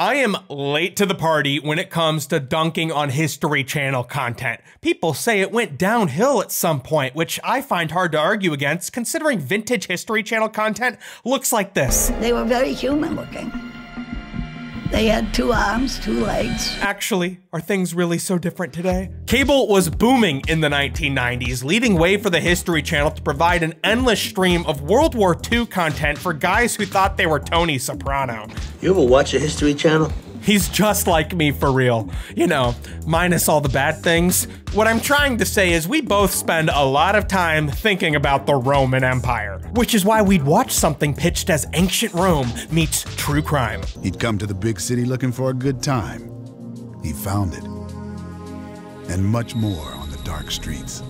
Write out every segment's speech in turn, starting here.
I am late to the party when it comes to dunking on History Channel content. People say it went downhill at some point, which I find hard to argue against considering vintage History Channel content looks like this. They were very human looking. They had 2 arms, 2 legs. Actually, are things really so different today? Cable was booming in the 1990s, leading way for the History Channel to provide an endless stream of World War II content for guys who thought they were Tony Soprano. You ever watch a History Channel? He's just like me for real. You know, minus all the bad things. What I'm trying to say is we both spend a lot of time thinking about the Roman Empire, which is why we'd watch something pitched as ancient Rome meets true crime. He'd come to the big city looking for a good time. He found it. And much more on the dark streets.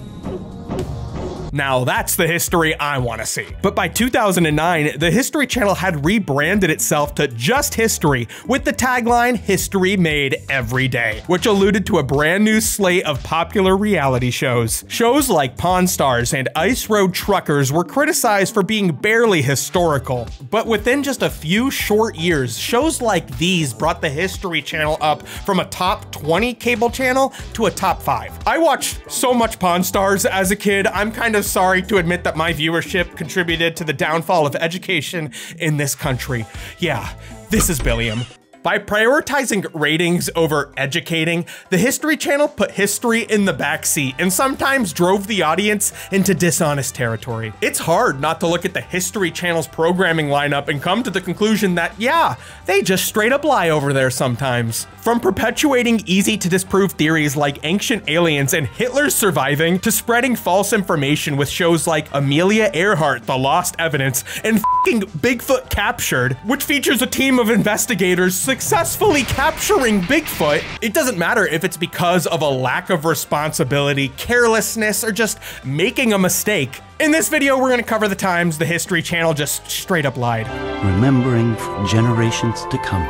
Now that's the history I want to see. But by 2009, the History Channel had rebranded itself to Just History with the tagline, History Made Every Day, which alluded to a brand new slate of popular reality shows. Shows like Pawn Stars and Ice Road Truckers were criticized for being barely historical. But within just a few short years, shows like these brought the History Channel up from a top 20 cable channel to a top 5. I watched so much Pawn Stars as a kid, I'm kind of sorry to admit that my viewership contributed to the downfall of education in this country. Yeah, this is Billiam. By prioritizing ratings over educating, the History Channel put history in the backseat and sometimes drove the audience into dishonest territory. It's hard not to look at the History Channel's programming lineup and come to the conclusion that, yeah, they just straight up lie over there sometimes. From perpetuating easy to disprove theories like ancient aliens and Hitler's surviving, to spreading false information with shows like Amelia Earhart, The Lost Evidence, and f***ing Bigfoot Captured, which features a team of investigators successfully capturing Bigfoot. It doesn't matter if it's because of a lack of responsibility, carelessness, or just making a mistake. In this video, we're gonna cover the times the History Channel just straight up lied. Remembering for generations to come,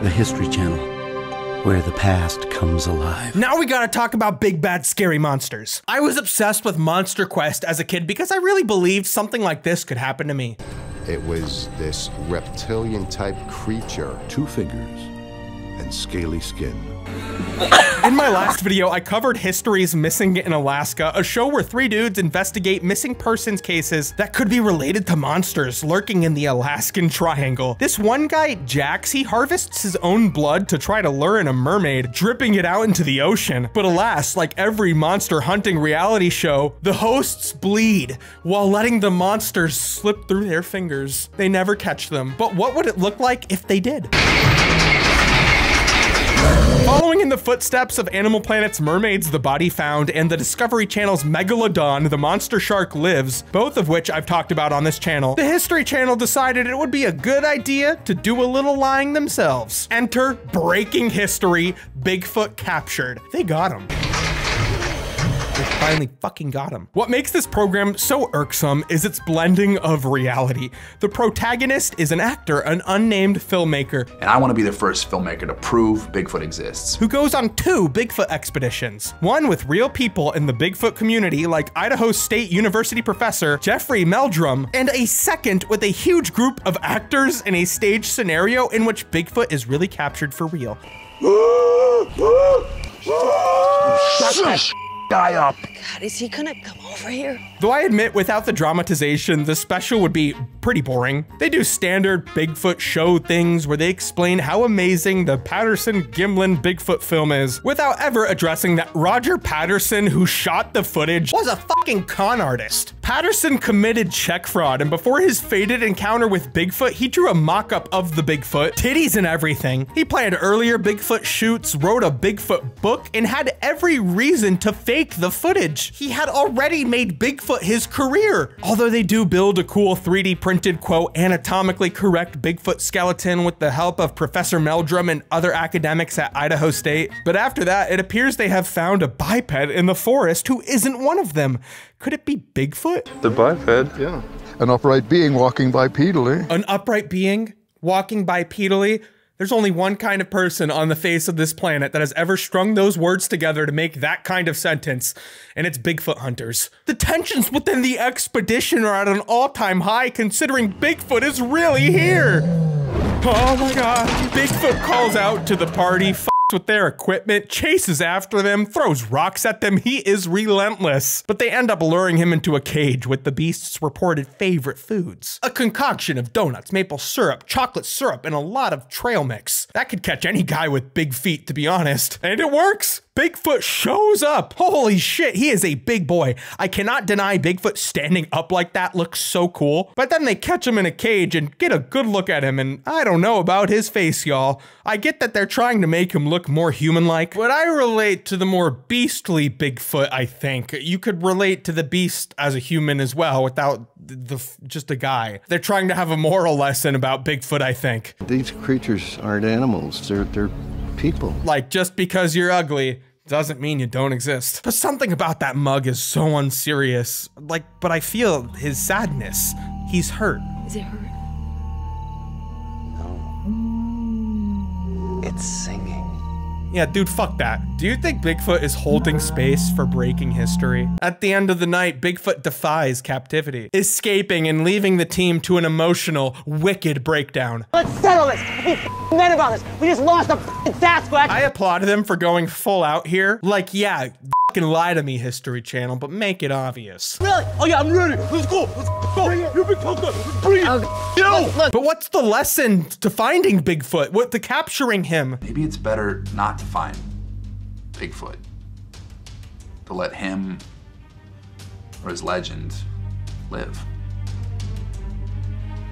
the History Channel, where the past comes alive. Now we gotta talk about big bad scary monsters. I was obsessed with Monster Quest as a kid because I really believed something like this could happen to me. It was this reptilian-type creature. 2 fingers and scaly skin. In my last video, I covered History's Missing in Alaska, a show where 3 dudes investigate missing persons cases that could be related to monsters lurking in the Alaskan Triangle. This one guy, Jax, he harvests his own blood to try to lure in a mermaid, dripping it out into the ocean. But alas, like every monster hunting reality show, the hosts bleed while letting the monsters slip through their fingers. They never catch them. But what would it look like if they did? Following in the footsteps of Animal Planet's Mermaids, The Body Found, and the Discovery Channel's Megalodon, The Monster Shark Lives, both of which I've talked about on this channel, the History Channel decided it would be a good idea to do a little lying themselves. Enter breaking history, Bigfoot Captured. They got him. They finally fucking got him. What makes this program so irksome is its blending of reality. The protagonist is an actor, an unnamed filmmaker. And I want to be the first filmmaker to prove Bigfoot exists. Who goes on 2 Bigfoot expeditions. One with real people in the Bigfoot community like Idaho State University professor Jeffrey Meldrum, and a second with a huge group of actors in a staged scenario in which Bigfoot is really captured for real. Shut that guy up. God, is he gonna come over here? Though I admit, without the dramatization, the special would be pretty boring. They do standard Bigfoot show things where they explain how amazing the Patterson-Gimlin Bigfoot film is, without ever addressing that Roger Patterson, who shot the footage, was a fucking con artist. Patterson committed check fraud, and before his fated encounter with Bigfoot, he drew a mock-up of the Bigfoot, titties and everything. He planned earlier Bigfoot shoots, wrote a Bigfoot book, and had every reason to fake the footage. He had already made Bigfoot his career. Although they do build a cool 3D printed, quote, anatomically correct Bigfoot skeleton with the help of Professor Meldrum and other academics at Idaho State. But after that, it appears they have found a biped in the forest who isn't one of them. Could it be Bigfoot? The biped, yeah. An upright being walking bipedally. An upright being walking bipedally? There's only one kind of person on the face of this planet that has ever strung those words together to make that kind of sentence, and it's Bigfoot hunters. The tensions within the expedition are at an all-time high considering Bigfoot is really here. Oh my God. Bigfoot calls out to the party, with their equipment, chases after them, throws rocks at them. He is relentless. But they end up luring him into a cage with the beast's reported favorite foods. A concoction of donuts, maple syrup, chocolate syrup, and a lot of trail mix. That could catch any guy with big feet, to be honest. And it works. Bigfoot shows up. Holy shit, he is a big boy. I cannot deny Bigfoot standing up like that looks so cool. But then they catch him in a cage and get a good look at him, and I don't know about his face, y'all. I get that they're trying to make him look more human-like, but I relate to the more beastly Bigfoot, I think. You could relate to the beast as a human as well without just a guy. They're trying to have a moral lesson about Bigfoot, I think. These creatures aren't animals, they're people. Like, just because you're ugly doesn't mean you don't exist. But something about that mug is so unserious. Like, but I feel his sadness. He's hurt. Is it hurt? No. It's singing. Yeah, dude, fuck that. Do you think Bigfoot is holding space for breaking history? At the end of the night, Bigfoot defies captivity, escaping and leaving the team to an emotional, wicked breakdown. Let's settle this. We men about this. We just lost a Sasquatch. I applaud them for going full out here. Like, yeah, fucking lie to me, History Channel, but make it obvious. Really? Oh yeah, I'm ready. Let's go. Let's go. You're big fucker. Bring it. Look. But what's the lesson to finding Bigfoot? What to capturing him? Maybe it's better not to find Bigfoot. To let him or his legend live.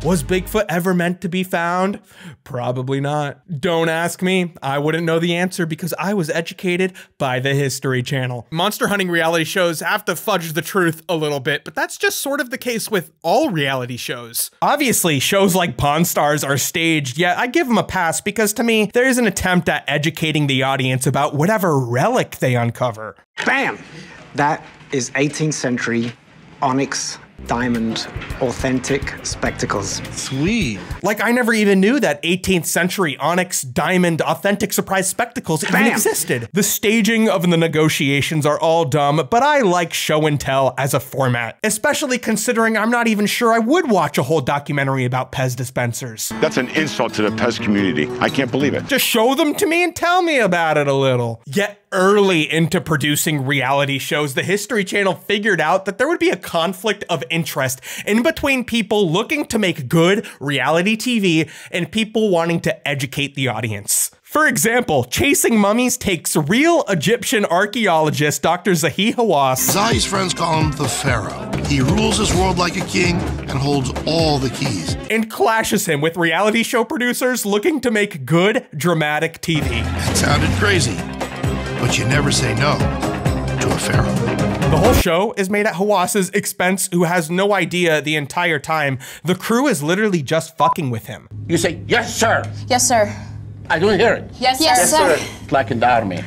Was Bigfoot ever meant to be found? Probably not. Don't ask me. I wouldn't know the answer because I was educated by the History Channel. Monster hunting reality shows have to fudge the truth a little bit, but that's just sort of the case with all reality shows. Obviously, shows like Pawn Stars are staged, yet I give them a pass because to me, there is an attempt at educating the audience about whatever relic they uncover. Bam! That is 18th century onyx diamond authentic spectacles. Sweet. Like I never even knew that 18th century onyx diamond authentic surprise spectacles even existed. The staging of the negotiations are all dumb, but I like show and tell as a format, especially considering I'm not even sure I would watch a whole documentary about Pez dispensers. That's an insult to the Pez community. I can't believe it. Just show them to me and tell me about it a little. Yet early into producing reality shows, the History Channel figured out that there would be a conflict of interest in between people looking to make good reality TV and people wanting to educate the audience. For example, Chasing Mummies takes real Egyptian archaeologist Dr. Zahi Hawass. Zahi's friends call him the Pharaoh. He rules his world like a king and holds all the keys. And clashes him with reality show producers looking to make good, dramatic TV. It sounded crazy, but you never say no to a pharaoh. The whole show is made at Hawass's expense, who has no idea the entire time. The crew is literally just fucking with him. You say, yes, sir. Yes, sir. I don't hear it. Yes, yes, sir. It's like in the army.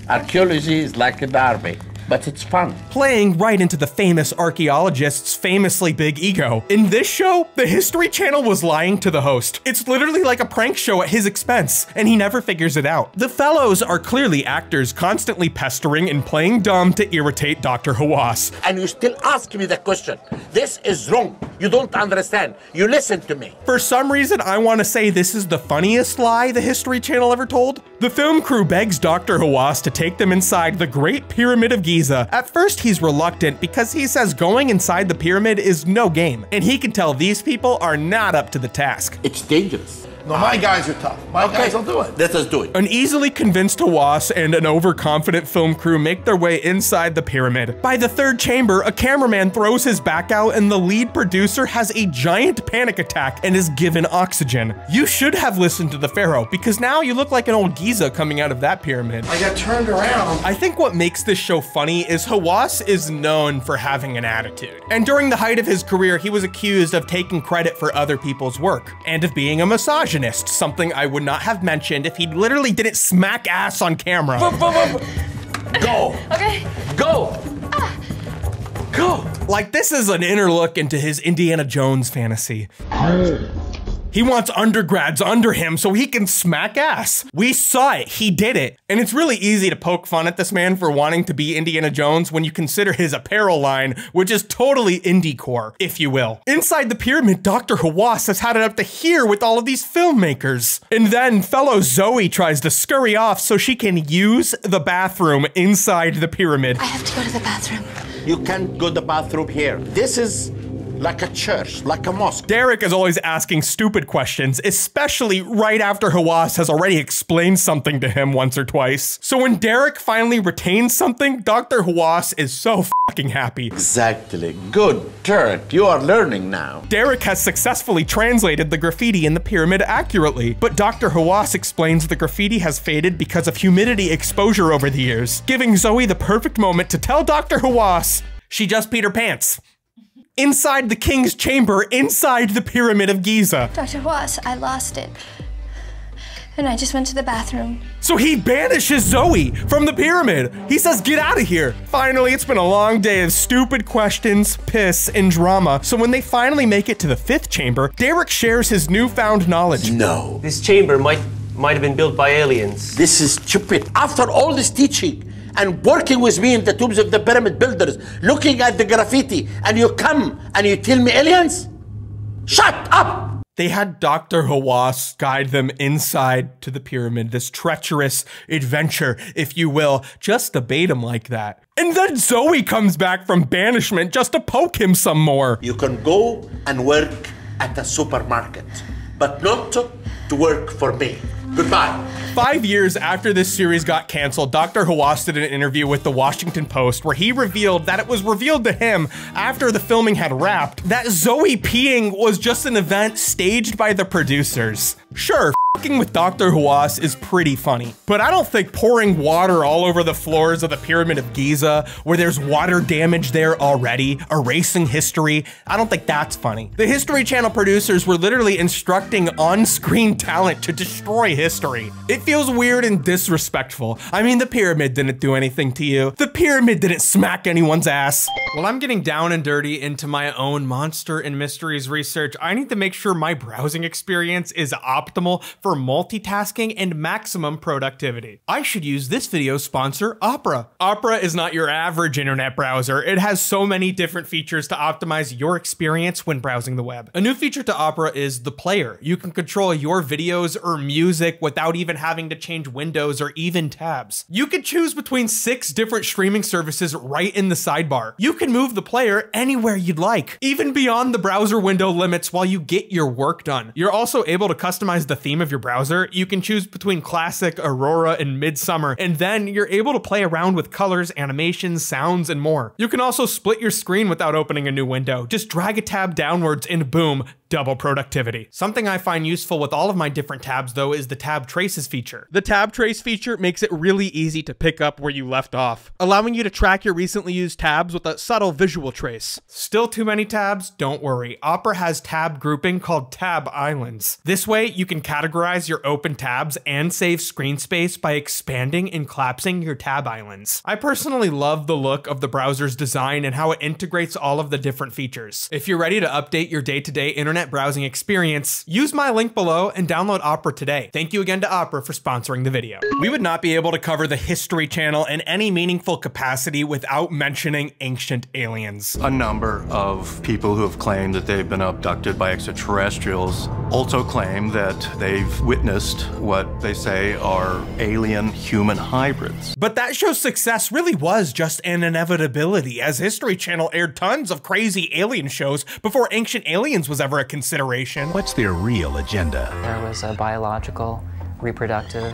Archaeology is like in the army. But it's fun. Playing right into the famous archaeologist's famously big ego. In this show, the History Channel was lying to the host. It's literally like a prank show at his expense, and he never figures it out. The fellows are clearly actors constantly pestering and playing dumb to irritate Dr. Hawass. And you still ask me the question. This is wrong. You don't understand. You listen to me. For some reason, I want to say this is the funniest lie the History Channel ever told. The film crew begs Dr. Hawass to take them inside the Great Pyramid of Giza. At first, he's reluctant because he says going inside the pyramid is no game, and he can tell these people are not up to the task. It's dangerous. No, my guys are tough. My guys will do it. Let us do it. An easily convinced Hawass and an overconfident film crew make their way inside the pyramid. By the third chamber, a cameraman throws his back out and the lead producer has a giant panic attack and is given oxygen. You should have listened to the pharaoh because now you look like an old Giza coming out of that pyramid. I got turned around. I think what makes this show funny is Hawass is known for having an attitude. And during the height of his career, he was accused of taking credit for other people's work and of being a misogynist. Something I would not have mentioned if he literally didn't smack ass on camera. Go. Okay. Go. Go. Like, this is an inner look into his Indiana Jones fantasy. He wants undergrads under him so he can smack ass. We saw it, he did it. And it's really easy to poke fun at this man for wanting to be Indiana Jones when you consider his apparel line, which is totally indie-core, if you will. Inside the pyramid, Dr. Hawass has had it up to here with all of these filmmakers. And then fellow Zoe tries to scurry off so she can use the bathroom inside the pyramid. I have to go to the bathroom. You can't go to the bathroom here. This is like a church, like a mosque. Derek is always asking stupid questions, especially right after Hawass has already explained something to him once or twice. So when Derek finally retains something, Dr. Hawass is so fucking happy. Exactly. Good, Derek. You are learning now. Derek has successfully translated the graffiti in the pyramid accurately, but Dr. Hawass explains the graffiti has faded because of humidity exposure over the years, giving Zoe the perfect moment to tell Dr. Hawass she just peed her pants. Inside the king's chamber, inside the pyramid of Giza. Dr. Hawass, I lost it. And I just went to the bathroom. So he banishes Zoe from the pyramid. He says, get out of here. Finally, it's been a long day of stupid questions, piss, and drama. So when they finally make it to the 5th chamber, Derek shares his newfound knowledge. No. This chamber might have been built by aliens. This is stupid. After all this teaching, and working with me in the tombs of the pyramid builders, looking at the graffiti, and you come and you tell me aliens? Shut up! They had Dr. Hawass guide them inside to the pyramid, this treacherous adventure, if you will, just to bait him like that. And then Zoe comes back from banishment just to poke him some more. You can go and work at a supermarket, but not to work for me. Goodbye. 5 years after this series got canceled, Dr. Hawass did an interview with the Washington Post where he revealed that it was revealed to him after the filming had wrapped that Zoe peeing was just an event staged by the producers. Sure, f***ing with Dr. Hawass is pretty funny, but I don't think pouring water all over the floors of the Pyramid of Giza, where there's water damage there already, erasing history, I don't think that's funny. The History Channel producers were literally instructing on-screen talent to destroy history. It feels weird and disrespectful. I mean, the pyramid didn't do anything to you. The pyramid didn't smack anyone's ass. While I'm getting down and dirty into my own monster and mysteries research, I need to make sure my browsing experience is optimal for multitasking and maximum productivity. I should use this video's sponsor, Opera. Opera is not your average internet browser. It has so many different features to optimize your experience when browsing the web. A new feature to Opera is the player. You can control your videos or music without even having to change windows or even tabs. You can choose between 6 different streaming services right in the sidebar. You can move the player anywhere you'd like, even beyond the browser window limits while you get your work done. You're also able to customize the theme of your browser. You can choose between classic, Aurora, and Midsummer, and then you're able to play around with colors, animations, sounds, and more. You can also split your screen without opening a new window. Just drag a tab downwards and boom, double productivity. Something I find useful with all of my different tabs though is the tab traces feature. The tab trace feature makes it really easy to pick up where you left off, allowing you to track your recently used tabs with a subtle visual trace. Still too many tabs? Don't worry. Opera has tab grouping called tab islands. This way you can categorize your open tabs and save screen space by expanding and collapsing your tab islands. I personally love the look of the browser's design and how it integrates all of the different features. If you're ready to update your day-to-day internet browsing experience, use my link below and download Opera today. Thank you again to Opera for sponsoring the video. We would not be able to cover the History Channel in any meaningful capacity without mentioning ancient aliens. A number of people who have claimed that they've been abducted by extraterrestrials also claim that they've witnessed what they say are alien-human hybrids. But that show's success really was just an inevitability, as History Channel aired tons of crazy alien shows before Ancient Aliens was ever a consideration. What's their real agenda? There was a biological, reproductive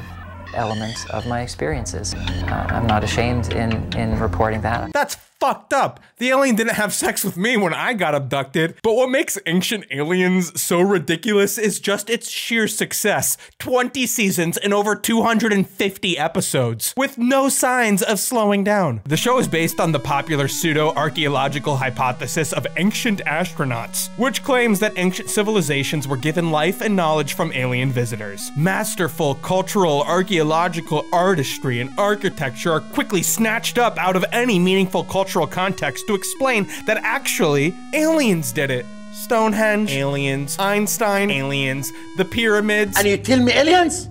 element of my experiences. I'm not ashamed in reporting that. That's fucked up. The alien didn't have sex with me when I got abducted, but what makes Ancient Aliens so ridiculous is just its sheer success. 20 seasons and over 250 episodes, with no signs of slowing down. The show is based on the popular pseudo-archaeological hypothesis of ancient astronauts, which claims that ancient civilizations were given life and knowledge from alien visitors. Masterful cultural, archaeological artistry and architecture are quickly snatched up out of any meaningful cultural context to explain that actually aliens did it. Stonehenge, aliens. Einstein, aliens. The pyramids. And you tell me aliens?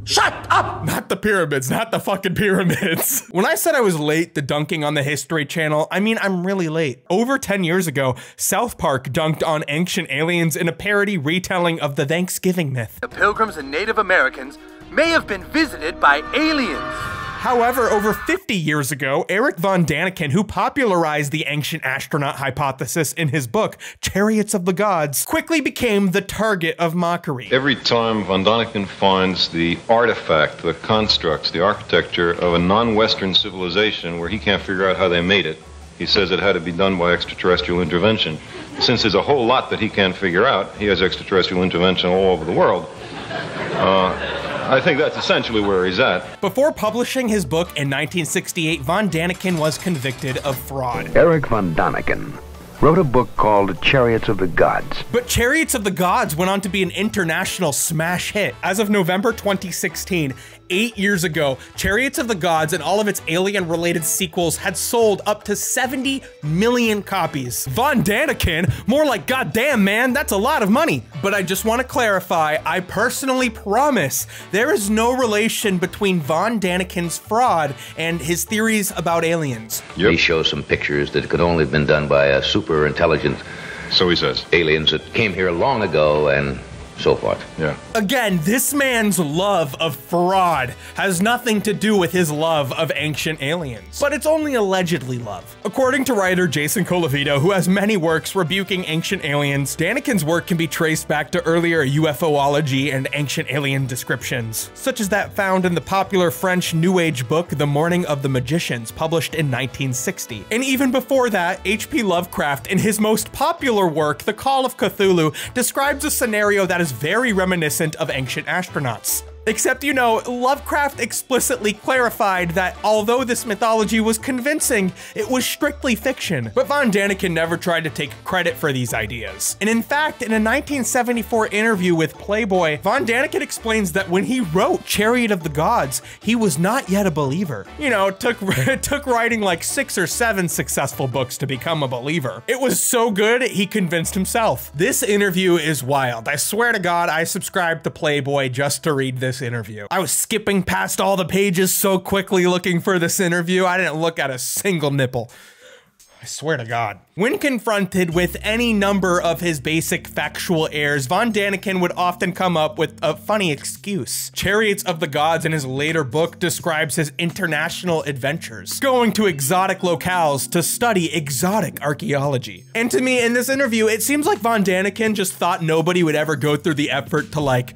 Shut up! Not the pyramids, not the fucking pyramids. When I said I was late to dunking on the History Channel, I mean I'm really late. Over 10 years ago, South Park dunked on ancient aliens in a parody retelling of the Thanksgiving myth. The Pilgrims and Native Americans may have been visited by aliens. However, over 50 years ago, Eric von Daniken, who popularized the ancient astronaut hypothesis in his book, Chariots of the Gods, quickly became the target of mockery. Every time von Daniken finds the artifact, the constructs, the architecture of a non-Western civilization where he can't figure out how they made it, he says it had to be done by extraterrestrial intervention. Since there's a whole lot that he can't figure out, he has extraterrestrial intervention all over the world. I think that's essentially where he's at. Before publishing his book in 1968, von Daniken was convicted of fraud. Eric von Daniken wrote a book called Chariots of the Gods. But Chariots of the Gods went on to be an international smash hit. As of November 2016, 8 years ago, Chariots of the Gods and all of its alien-related sequels had sold up to 70 million copies. Von Daniken, more like goddamn man, that's a lot of money. But I just want to clarify, I personally promise there is no relation between von Daniken's fraud and his theories about aliens. Yep. He shows some pictures that could only have been done by a super intelligent, so he says, aliens that came here long ago and so forth. Yeah. Again, this man's love of fraud has nothing to do with his love of ancient aliens, but it's only allegedly love. According to writer Jason Colavito, who has many works rebuking ancient aliens, Daniken's work can be traced back to earlier UFOlogy and ancient alien descriptions, such as that found in the popular French New Age book The Morning of the Magicians, published in 1960. And even before that, H.P. Lovecraft, in his most popular work, The Call of Cthulhu, describes a scenario that is very reminiscent of ancient astronauts. Except, you know, Lovecraft explicitly clarified that although this mythology was convincing, it was strictly fiction. But von Daniken never tried to take credit for these ideas. And in fact, in a 1974 interview with Playboy, von Daniken explains that when he wrote Chariot of the Gods, he was not yet a believer. You know, it took writing like 6 or 7 successful books to become a believer. It was so good, he convinced himself. This interview is wild. I swear to God, I subscribed to Playboy just to read this interview. I was skipping past all the pages so quickly looking for this interview, I didn't look at a single nipple. I swear to God. When confronted with any number of his basic factual errors, von Daniken would often come up with a funny excuse. Chariots of the Gods in his later book describes his international adventures, going to exotic locales to study exotic archaeology. And to me, in this interview, it seems like von Daniken just thought nobody would ever go through the effort to like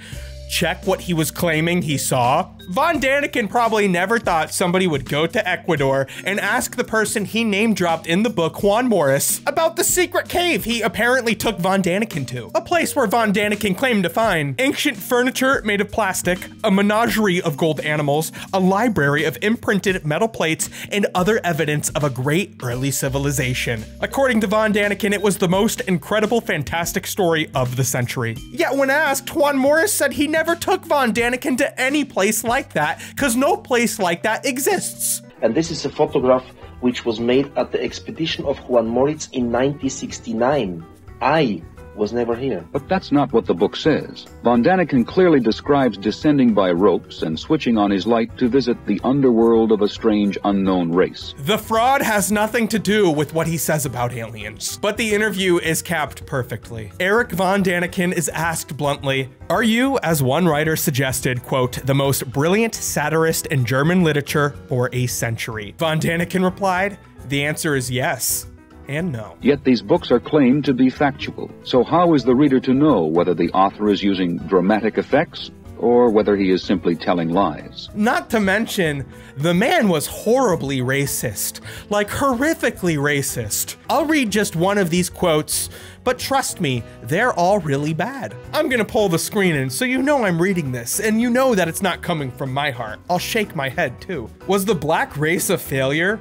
check what he was claiming he saw. Von Daniken probably never thought somebody would go to Ecuador and ask the person he name-dropped in the book, Juan Morris, about the secret cave he apparently took von Daniken to. A place where von Daniken claimed to find ancient furniture made of plastic, a menagerie of gold animals, a library of imprinted metal plates, and other evidence of a great early civilization. According to von Daniken, it was the most incredible, fantastic story of the century. Yet when asked, Juan Morris said he never took von Daniken to any place like that, because no place like that exists. And this is a photograph which was made at the expedition of Juan Moritz in 1969. I was never here. But that's not what the book says. Von Daniken clearly describes descending by ropes and switching on his light to visit the underworld of a strange unknown race. The fraud has nothing to do with what he says about aliens, but the interview is capped perfectly. Eric von Daniken is asked bluntly, "Are you, as one writer suggested, quote, the most brilliant satirist in German literature for a century?" Von Daniken replied, "The answer is yes. And no." Yet these books are claimed to be factual. So how is the reader to know whether the author is using dramatic effects or whether he is simply telling lies? Not to mention, the man was horribly racist, like horrifically racist. I'll read just one of these quotes, but trust me, they're all really bad. I'm gonna pull the screen in so you know I'm reading this, and you know that it's not coming from my heart. I'll shake my head too. Was the black race a failure?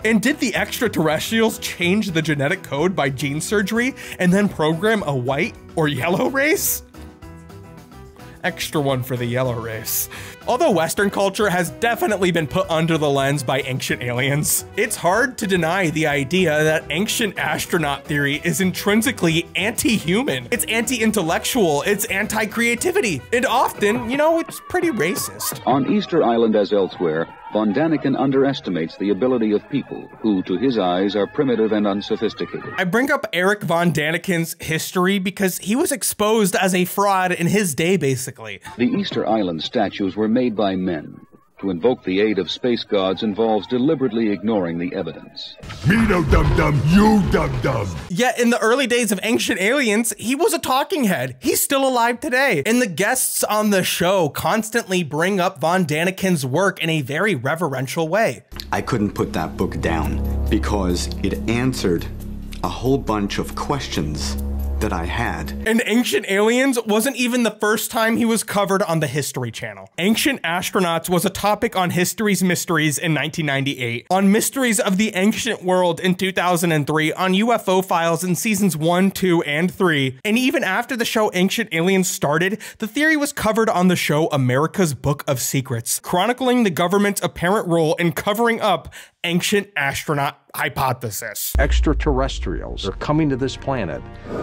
And did the extraterrestrials change the genetic code by gene surgery and then program a white or yellow race? Extra one for the yellow race. Although Western culture has definitely been put under the lens by ancient aliens, it's hard to deny the idea that ancient astronaut theory is intrinsically anti-human. It's anti-intellectual, it's anti-creativity, and often, you know, it's pretty racist. On Easter Island as elsewhere, von Daniken underestimates the ability of people who, to his eyes, are primitive and unsophisticated. I bring up Eric von Daniken's history because he was exposed as a fraud in his day, basically. The Easter Island statues were made by men. To invoke the aid of space gods involves deliberately ignoring the evidence. Me no dum-dum, you dum-dum. Yet in the early days of Ancient Aliens, he was a talking head. He's still alive today. And the guests on the show constantly bring up von Daniken's work in a very reverential way. I couldn't put that book down because it answered a whole bunch of questions that I had. And Ancient Aliens wasn't even the first time he was covered on the History Channel. Ancient Astronauts was a topic on History's Mysteries in 1998, on Mysteries of the Ancient World in 2003, on UFO Files in seasons 1, 2, and 3, and even after the show Ancient Aliens started, the theory was covered on the show America's Book of Secrets, chronicling the government's apparent role in covering up ancient astronaut hypothesis. Extraterrestrials are coming to this planet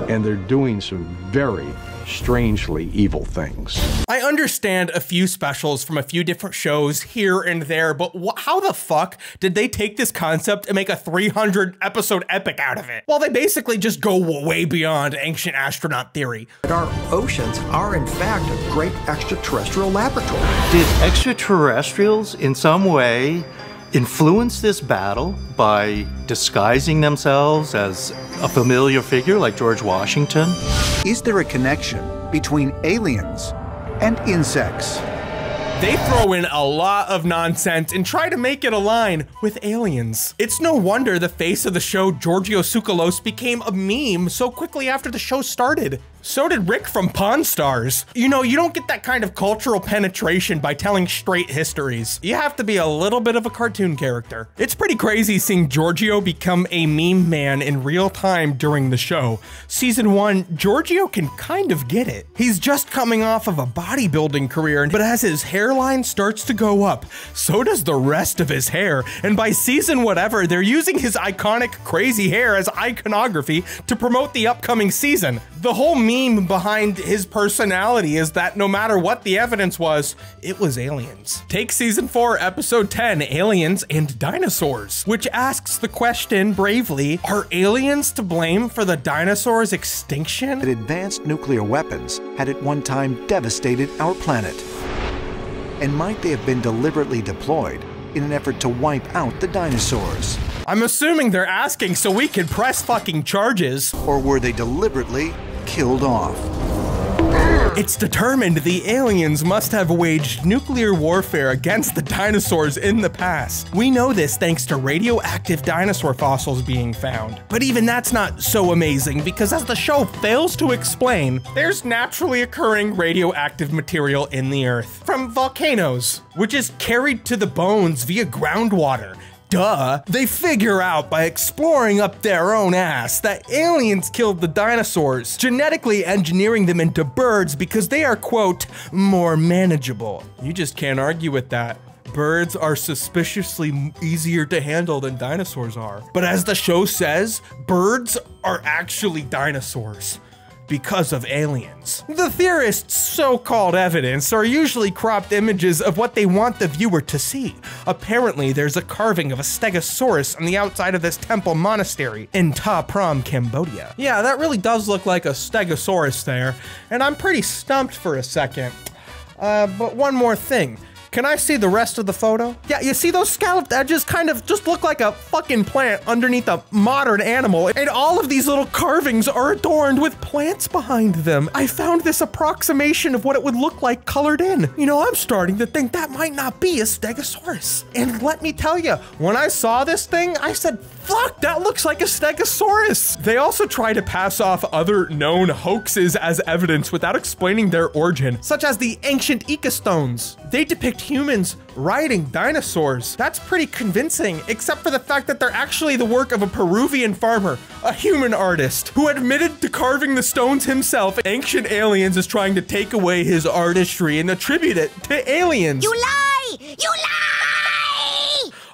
and they're doing some very strangely evil things. I understand a few specials from a few different shows here and there, but how the fuck did they take this concept and make a 300 episode epic out of it? Well, they basically just go way beyond ancient astronaut theory. Our oceans are in fact a great extraterrestrial laboratory. Did extraterrestrials in some way influence this battle by disguising themselves as a familiar figure like George Washington? Is there a connection between aliens and insects? They throw in a lot of nonsense and try to make it align with aliens. It's no wonder the face of the show, Giorgio Tsoukalos, became a meme so quickly after the show started. So did Rick from Pawn Stars. You know, you don't get that kind of cultural penetration by telling straight histories. You have to be a little bit of a cartoon character. It's pretty crazy seeing Giorgio become a meme man in real time during the show. Season 1, Giorgio can kind of get it. He's just coming off of a bodybuilding career, but as his hairline starts to go up, so does the rest of his hair. And by season whatever, they're using his iconic crazy hair as iconography to promote the upcoming season. The whole meme behind his personality is that no matter what the evidence was, it was aliens. Take season 4, episode 10, Aliens and Dinosaurs, which asks the question bravely, are aliens to blame for the dinosaurs' extinction? That advanced nuclear weapons had at one time devastated our planet. And might they have been deliberately deployed in an effort to wipe out the dinosaurs? I'm assuming they're asking so we can press fucking charges. Or were they deliberately killed off? It's determined the aliens must have waged nuclear warfare against the dinosaurs in the past. We know this thanks to radioactive dinosaur fossils being found. But even that's not so amazing because as the show fails to explain, there's naturally occurring radioactive material in the earth from volcanoes, which is carried to the bones via groundwater. Duh. They figure out by exploring up their own ass that aliens killed the dinosaurs, genetically engineering them into birds because they are, quote, more manageable. You just can't argue with that. Birds are suspiciously easier to handle than dinosaurs are. But as the show says, birds are actually dinosaurs. Because of aliens. The theorists' so-called evidence are usually cropped images of what they want the viewer to see. Apparently, there's a carving of a stegosaurus on the outside of this temple monastery in Ta Prohm, Cambodia. Yeah, that really does look like a stegosaurus there, and I'm pretty stumped for a second. But one more thing. Can I see the rest of the photo? Yeah, you see those scalloped edges kind of just look like a fucking plant underneath a modern animal, and all of these little carvings are adorned with plants behind them. I found this approximation of what it would look like colored in. You know, I'm starting to think that might not be a stegosaurus. And let me tell you, when I saw this thing, I said, fuck, that looks like a stegosaurus. They also try to pass off other known hoaxes as evidence without explaining their origin, such as the ancient Ica stones. they depict humans riding dinosaurs. That's pretty convincing, except for the fact that they're actually the work of a Peruvian farmer, a human artist, who admitted to carving the stones himself. Ancient Aliens is trying to take away his artistry and attribute it to aliens. You lie! You lie!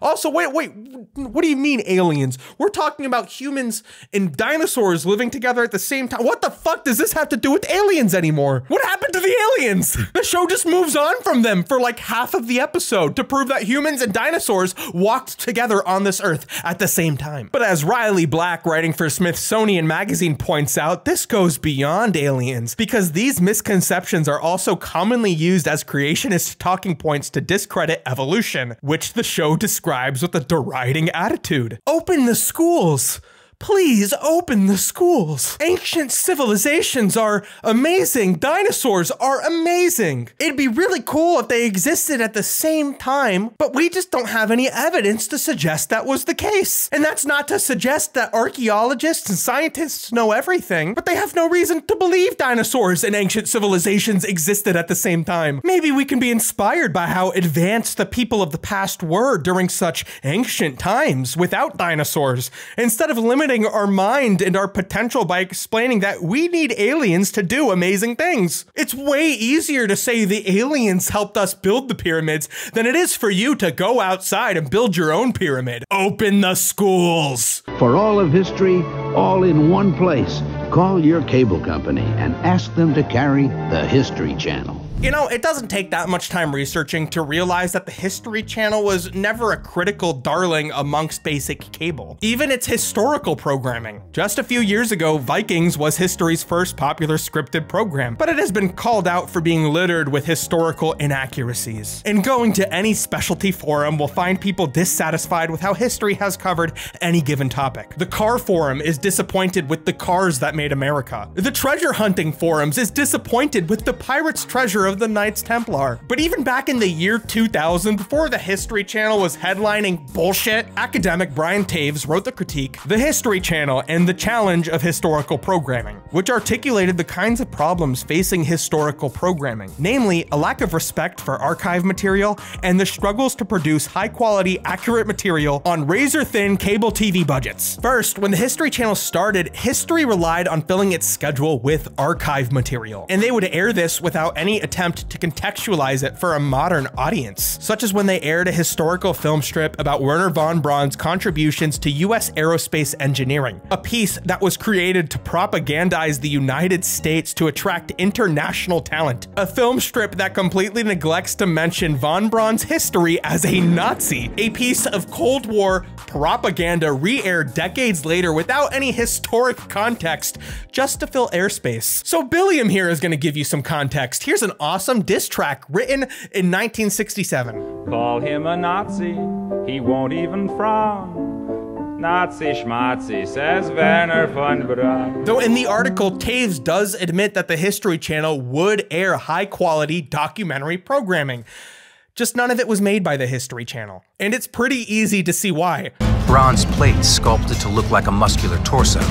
Also, wait, what do you mean aliens? We're talking about humans and dinosaurs living together at the same time. What the fuck does this have to do with aliens anymore? What happened to the aliens? The show just moves on from them for like half of the episode to prove that humans and dinosaurs walked together on this earth at the same time. But as Riley Black, writing for Smithsonian Magazine, points out, this goes beyond aliens because these misconceptions are also commonly used as creationist talking points to discredit evolution, which the show describes with a deriding attitude. Open the schools. Please open the schools. Ancient civilizations are amazing. Dinosaurs are amazing. It'd be really cool if they existed at the same time, but we just don't have any evidence to suggest that was the case. And that's not to suggest that archaeologists and scientists know everything, but they have no reason to believe dinosaurs and ancient civilizations existed at the same time. Maybe we can be inspired by how advanced the people of the past were during such ancient times without dinosaurs, instead of limiting our mind and our potential by explaining that we need aliens to do amazing things. It's way easier to say the aliens helped us build the pyramids than it is for you to go outside and build your own pyramid. Open the schools. For all of history, all in one place, call your cable company and ask them to carry the History Channel. You know, it doesn't take that much time researching to realize that the History Channel was never a critical darling amongst basic cable, even its historical programming. Just a few years ago, Vikings was history's first popular scripted program, but it has been called out for being littered with historical inaccuracies. And going to any specialty forum will find people dissatisfied with how history has covered any given topic. The car forum is disappointed with the cars that made America. The treasure hunting forums is disappointed with the pirate's treasure of the Knights Templar. But even back in the year 2000, before the History Channel was headlining bullshit, academic Brian Taves wrote the critique, The History Channel and the Challenge of Historical Programming, which articulated the kinds of problems facing historical programming, namely a lack of respect for archive material and the struggles to produce high-quality, accurate material on razor-thin cable TV budgets. First, when the History Channel started, history relied on filling its schedule with archive material, and they would air this without any attempt to contextualize it for a modern audience, such as when they aired a historical film strip about Wernher von Braun's contributions to US aerospace engineering, a piece that was created to propagandize the United States to attract international talent, a film strip that completely neglects to mention von Braun's history as a Nazi, a piece of Cold War propaganda re-aired decades later without any historic context, just to fill airspace. So Billiam here is going to give you some context. Here's an awesome diss track written in 1967. Call him a Nazi, he won't even frown. Nazi schmatzi, says Werner von Braun. Though in the article, Taves does admit that the History Channel would air high-quality documentary programming. Just none of it was made by the History Channel. And it's pretty easy to see why. Bronze plates sculpted to look like a muscular torso.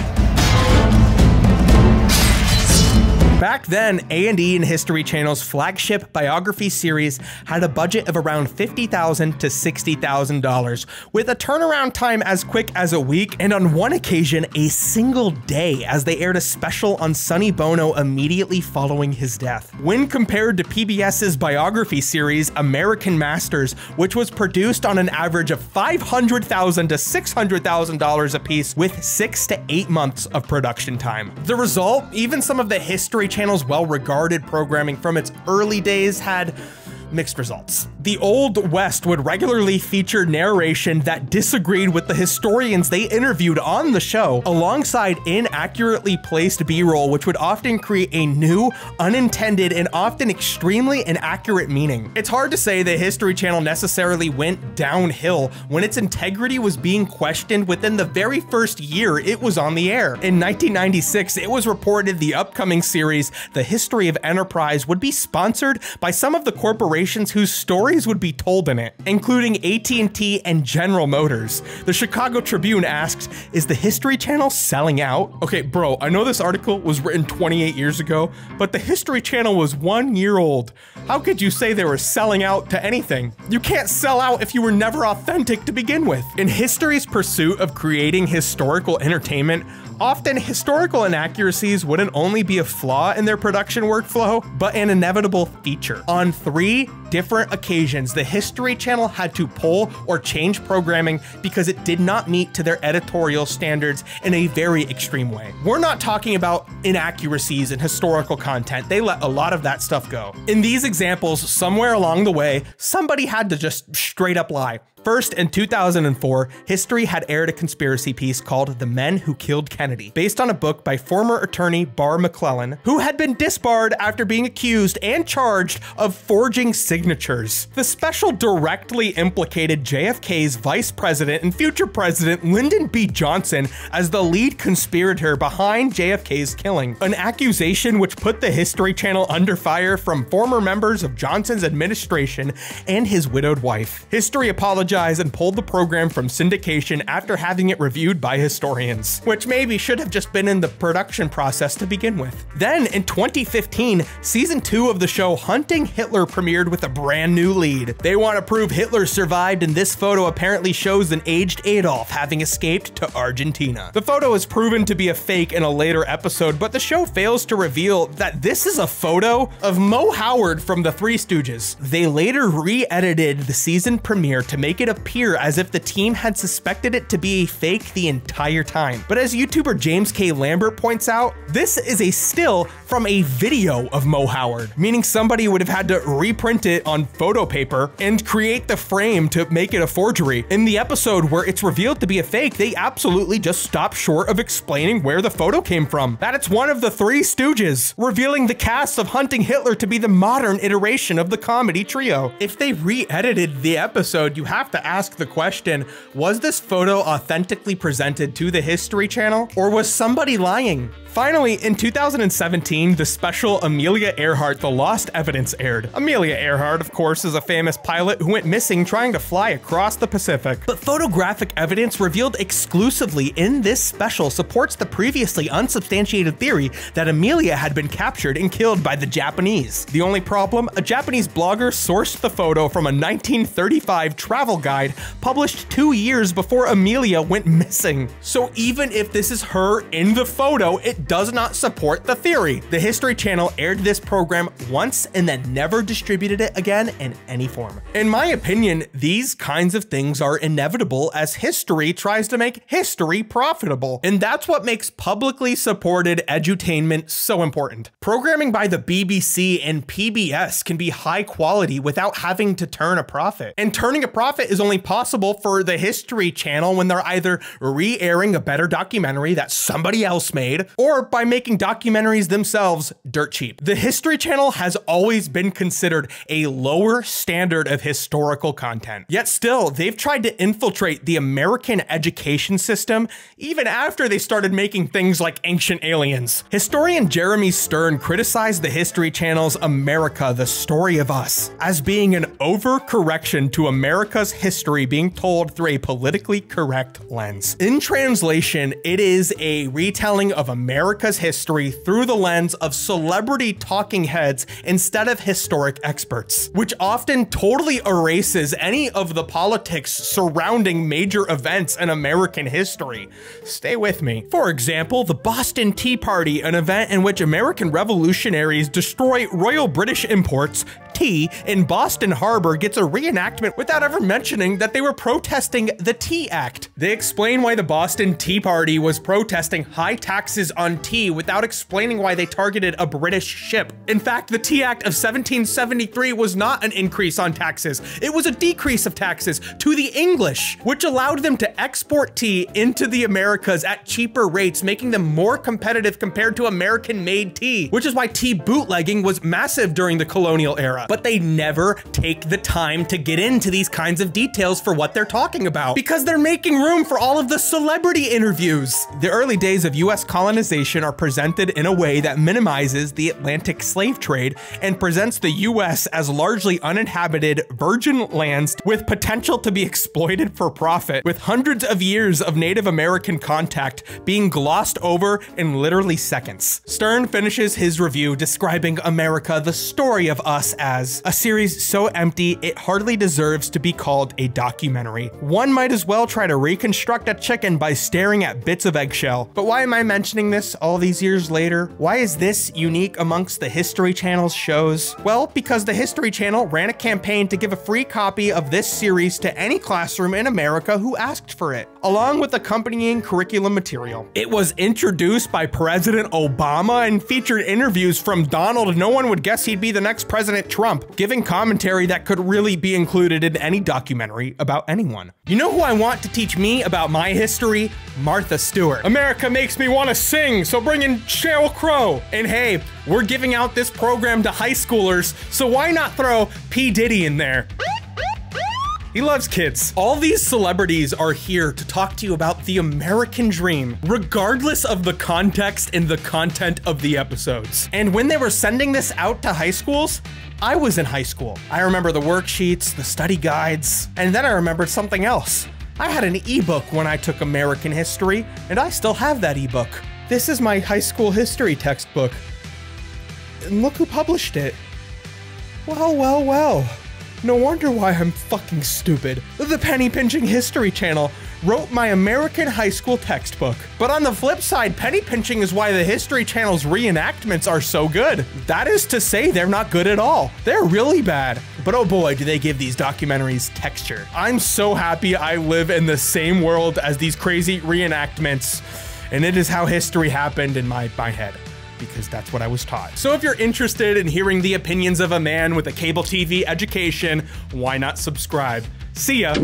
Back then, A&E and History Channel's flagship biography series had a budget of around $50,000 to $60,000, with a turnaround time as quick as a week, and on one occasion, a single day, as they aired a special on Sonny Bono immediately following his death. When compared to PBS's biography series, American Masters, which was produced on an average of $500,000 to $600,000 apiece, with 6 to 8 months of production time. The result, even some of the History Channel's well-regarded programming from its early days had mixed results. The Old West would regularly feature narration that disagreed with the historians they interviewed on the show, alongside inaccurately placed B-roll, which would often create a new, unintended, and often extremely inaccurate meaning. It's hard to say the History Channel necessarily went downhill when its integrity was being questioned within the very first year it was on the air. In 1996, it was reported the upcoming series, The History of Enterprise, would be sponsored by some of the corporations corporations whose stories would be told in it, including AT&T and General Motors. The Chicago Tribune asks, is the History Channel selling out? Okay, bro, I know this article was written 28 years ago, but the History Channel was 1 year old. How could you say they were selling out to anything? You can't sell out if you were never authentic to begin with. In history's pursuit of creating historical entertainment, often historical inaccuracies wouldn't only be a flaw in their production workflow, but an inevitable feature. On 3 different occasions, the History Channel had to pull or change programming because it did not meet to their editorial standards in a very extreme way. We're not talking about inaccuracies in historical content. They let a lot of that stuff go. In these examples, somewhere along the way, somebody had to just straight up lie. First, in 2004, History had aired a conspiracy piece called The Men Who Killed Kennedy, based on a book by former attorney Barr McClellan, who had been disbarred after being accused and charged of forging signatures. The special directly implicated JFK's vice president and future president Lyndon B. Johnson as the lead conspirator behind JFK's killing, an accusation which put the History Channel under fire from former members of Johnson's administration and his widowed wife. History apologized and pulled the program from syndication after having it reviewed by historians, which maybe should have just been in the production process to begin with. Then in 2015, season 2 of the show Hunting Hitler premiered with a brand new lead. They want to prove Hitler survived, and this photo apparently shows an aged Adolf having escaped to Argentina. The photo is proven to be a fake in a later episode, but the show fails to reveal that this is a photo of Mo Howard from the Three Stooges. They later re-edited the season premiere to make it appear as if the team had suspected it to be a fake the entire time. But as YouTuber James K. Lambert points out, this is a still from a video of Mo Howard, meaning somebody would have had to reprint it on photo paper and create the frame to make it a forgery. In the episode where it's revealed to be a fake, they absolutely just stop short of explaining where the photo came from. That it's one of the Three Stooges, revealing the cast of Hunting Hitler to be the modern iteration of the comedy trio. If they re-edited the episode, you have to ask the question, was this photo authentically presented to the History Channel, or was somebody lying? Finally, in 2017, the special Amelia Earhart: The Lost Evidence aired. Amelia Earhart, of course, is a famous pilot who went missing trying to fly across the Pacific. But photographic evidence revealed exclusively in this special supports the previously unsubstantiated theory that Amelia had been captured and killed by the Japanese. The only problem? A Japanese blogger sourced the photo from a 1935 travel guide published 2 years before Amelia went missing. So even if this is her in the photo, it does not support the theory. The History Channel aired this program once and then never distributed it again in any form. In my opinion, these kinds of things are inevitable as history tries to make history profitable. And that's what makes publicly supported edutainment so important. Programming by the BBC and PBS can be high quality without having to turn a profit. And turning a profit is only possible for the History Channel when they're either re-airing a better documentary that somebody else made, or by making documentaries themselves dirt cheap. The History Channel has always been considered a lower standard of historical content. Yet still, they've tried to infiltrate the American education system even after they started making things like Ancient Aliens. Historian Jeremy Stern criticized the History Channel's America, the Story of Us, as being an overcorrection to America's history being told through a politically correct lens. In translation, it is a retelling of America's history through the lens of celebrity talking heads instead of historic experts, which often totally erases any of the politics surrounding major events in American history. Stay with me. For example, the Boston Tea Party, an event in which American revolutionaries destroy Royal British imports, tea, in Boston Harbor, gets a reenactment without ever mentioning that they were protesting the Tea Act. They explain why the Boston Tea Party was protesting high taxes on tea without explaining why they targeted a British ship. In fact, the Tea Act of 1773 was not an increase on taxes. It was a decrease of taxes to the English, which allowed them to export tea into the Americas at cheaper rates, making them more competitive compared to American-made tea, which is why tea bootlegging was massive during the colonial era. but they never take the time to get into these kinds of details for what they're talking about, because they're making room for all of the celebrity interviews. The early days of US colonization are presented in a way that minimizes the Atlantic slave trade and presents the US as largely uninhabited virgin lands with potential to be exploited for profit, with hundreds of years of Native American contact being glossed over in literally seconds. Stern finishes his review describing America, the Story of Us, as a series so empty it hardly deserves to be called a documentary. One might as well try to reconstruct a chicken by staring at bits of eggshell. But why am I mentioning this all these years later? Why is this unique amongst the History Channel's shows? Well, because the History Channel ran a campaign to give a free copy of this series to any classroom in America who asked for it, along with accompanying curriculum material. It was introduced by President Obama and featured interviews from Donald. No one would guess he'd be the next President Trump, giving commentary that could really be included in any documentary about anyone. You know who I want to teach me about my history? Martha Stewart. America makes me want to sing, so bring in Sheryl Crow. And hey, we're giving out this program to high schoolers, so why not throw P. Diddy in there? He loves kids. All these celebrities are here to talk to you about the American dream, regardless of the context and the content of the episodes. And when they were sending this out to high schools, I was in high school. I remember the worksheets, the study guides, and then I remembered something else. I had an ebook when I took American history, and I still have that ebook. This is my high school history textbook. And look who published it. Well, well, well. No wonder why I'm fucking stupid. The Penny Pinching History Channel wrote my American high school textbook. But on the flip side, penny pinching is why the History Channel's reenactments are so good. That is to say, they're not good at all. They're really bad. But oh boy, do they give these documentaries texture. I'm so happy I live in the same world as these crazy reenactments, and it is how history happened in my head, because that's what I was taught. So if you're interested in hearing the opinions of a man with a cable TV education, why not subscribe? See ya.